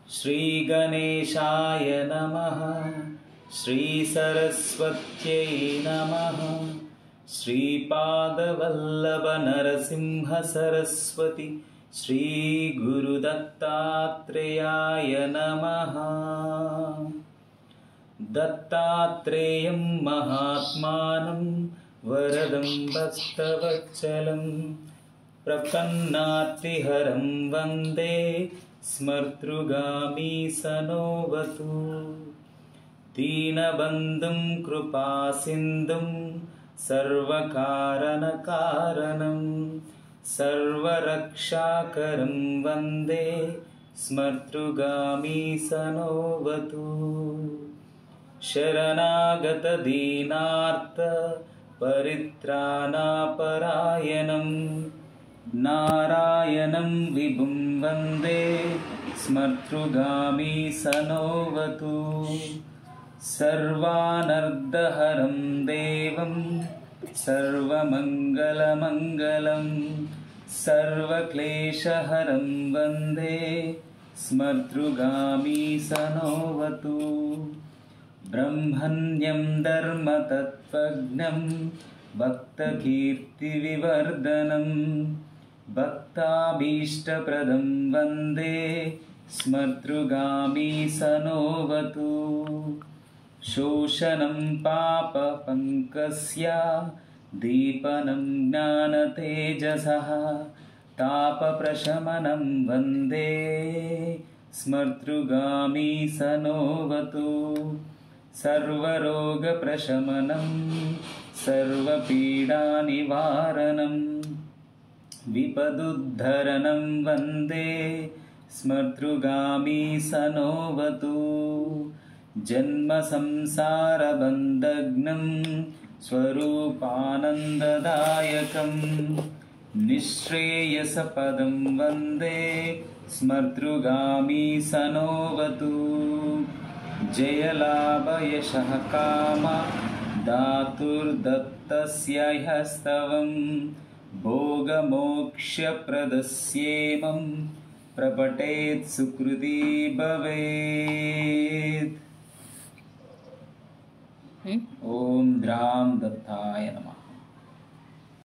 श्रीगणेशाय नमः। श्रीसरस्वत्यै नमः। श्रीपादवल्लभनरसिंह सरस्वती श्रीगुरुदत्तात्रेयाय नमः। दत्तात्रेयं महात्मानं वरदं भक्तवत्सलं प्रपन्नार्तिहरं वन्दे स्मर्तृगामी सनोवतु। दीनबन्धुं कृपासिन्धुं सर्वकारणकारणं सर्वरक्षाकरं वन्दे स्मर्तृगामी सनोवतु। शरणागतदीनार्त परित्राणपरायणं नारायणं विभुं वन्दे स्मर्तृगामी सनोवतु। सर्वानर्धहरं देवं सर्वमङ्गलमङ्गलं सर्वक्लेशहरं वन्दे स्मर्तृगामी सनोवतु। ब्रह्मण्यं धर्मतत्त्वज्ञं भक्तकीर्तिविवर्धनं भक्ताभीष्टप्रदं वन्दे स्मर्तृगामी सनोवतु। शोषणं पापपङ्कस्य दीपनं ज्ञानतेजसः तापप्रशमनं वन्दे स्मर्तृगामी सनोवतु। सर्वरोगप्रशमनं सर्वपीडानिवारणं विपदुद्धरणं वन्दे स्मर्तृगामी सनोवतु। जन्मसंसारबन्धघ्नं स्वरूपानन्ददायकं निःश्रेयसपदं वन्दे स्मर्तृगामी सनोवतु। जयलाभयशः काम धातुर्दत्तस्य ह्यस्तवं भोगमोक्षप्रदस्येमं प्रपठेत् सुकृती भवेत्। ॐ द्रां दत्ताय नमः।